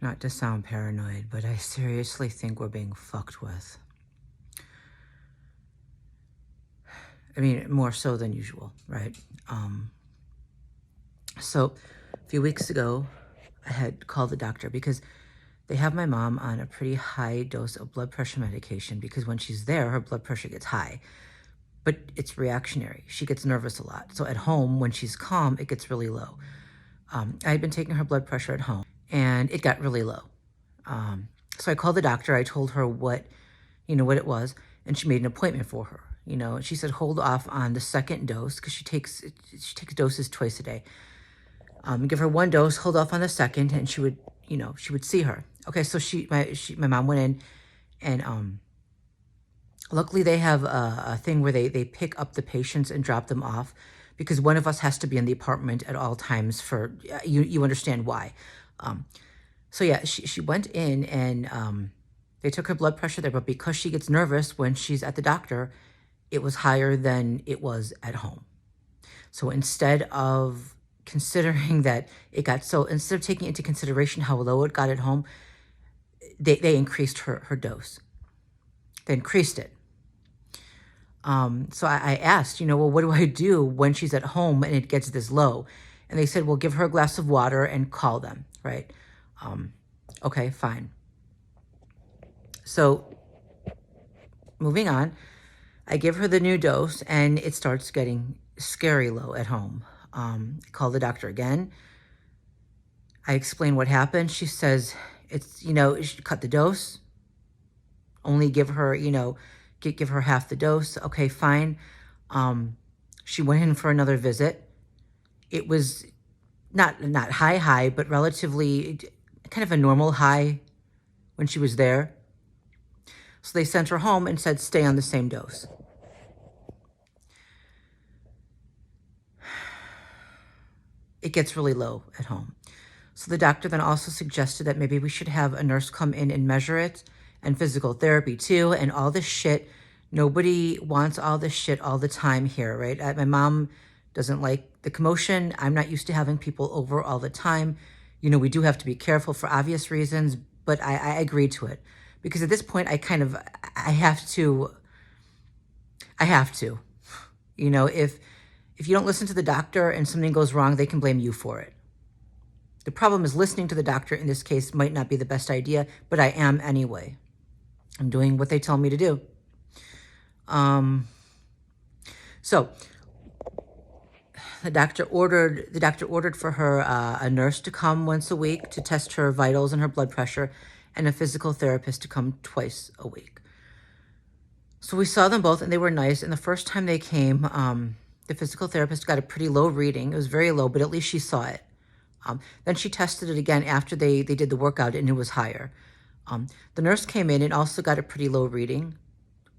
Not to sound paranoid, but I seriously think we're being fucked with. I mean, more so than usual, right? So a few weeks ago, I had called the doctor because they have my mom on a pretty high dose of blood pressure medication because when she's there, her blood pressure gets high, but it's reactionary. She gets nervous a lot. So at home, when she's calm, it gets really low. I had been taking her blood pressure at home and it got really low. So I called the doctor. I told her what it was, and she made an appointment for her. She said hold off on the second dose because she takes doses twice a day. Give her one dose, hold off on the second, and she would see her. Okay, so my mom went in, and luckily they have a thing where they pick up the patients and drop them off because one of us has to be in the apartment at all times for you understand why. So yeah, she went in and they took her blood pressure there, but because she gets nervous when she's at the doctor, it was higher than it was at home. So instead of instead of taking into consideration how low it got at home, they increased her dose. They increased it. So I asked, well, what do I do when she's at home and it gets this low? And they said, well, give her a glass of water and call them, right? Okay, fine. So moving on, I give her the new dose and it starts getting scary low at home. Call the doctor again. I explain what happened. She says, you should cut the dose. Only give her, give her half the dose. Okay, fine. She went in for another visit. It was not high, but relatively kind of a normal high when she was there. So they sent her home and said, stay on the same dose. It gets really low at home. So the doctor then also suggested that maybe we should have a nurse come in and measure it, and physical therapy too, and all this shit. Nobody wants all this shit all the time here, right? My mom doesn't like the commotion. I'm not used to having people over all the time. We do have to be careful for obvious reasons, but I agreed to it. Because at this point, I have to. If you don't listen to the doctor and something goes wrong, they can blame you for it. The problem is listening to the doctor in this case might not be the best idea, but I am anyway. I'm doing what they tell me to do. So the doctor ordered for her a nurse to come once a week to test her vitals and her blood pressure, and a physical therapist to come twice a week. So we saw them both and they were nice. And the first time they came, the physical therapist got a pretty low reading. It was very low, but at least she saw it. Then she tested it again after they did the workout and it was higher. The nurse came in and also got a pretty low reading,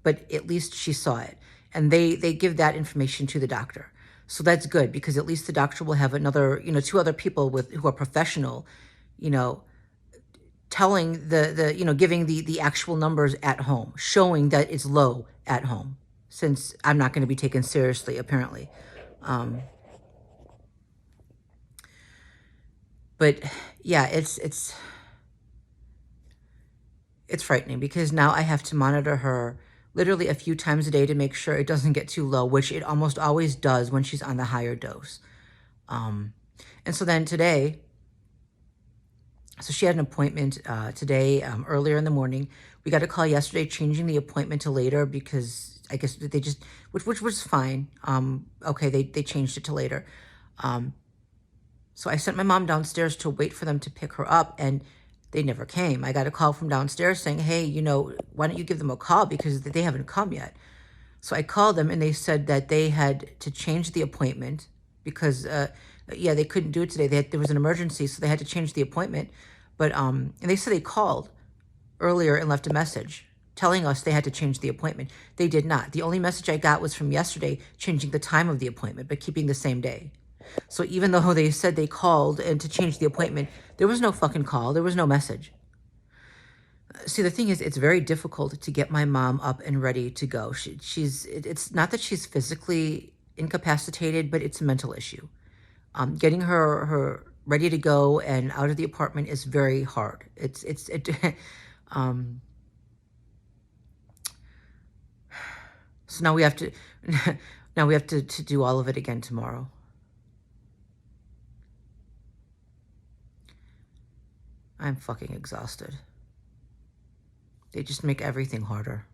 but at least she saw it. And they give that information to the doctor. So that's good because at least the doctor will have another, two other people who are professional, telling giving the actual numbers at home, showing that it's low at home, since I'm not going to be taken seriously, apparently. But yeah, it's frightening because now I have to monitor her literally a few times a day to make sure it doesn't get too low, which it almost always does when she's on the higher dose. And so then today, so she had an appointment today, earlier in the morning. We got a call yesterday changing the appointment to later because I guess they just, which was fine. Okay, they changed it to later. So I sent my mom downstairs to wait for them to pick her up, and they never came. I got a call from downstairs saying, hey, why don't you give them a call because they haven't come yet. So I called them and they said that they had to change the appointment because, they couldn't do it today. There was an emergency, so they had to change the appointment. But and they said they called earlier and left a message telling us they had to change the appointment. They did not. The only message I got was from yesterday changing the time of the appointment, but keeping the same day. So even though they said they called and to change the appointment, there was no fucking call. There was no message. See, the thing is, it's very difficult to get my mom up and ready to go. It's not that she's physically incapacitated, but it's a mental issue. Getting her ready to go and out of the apartment is very hard. Um, so now we have to, now we have to do all of it again tomorrow. I'm fucking exhausted. They just make everything harder.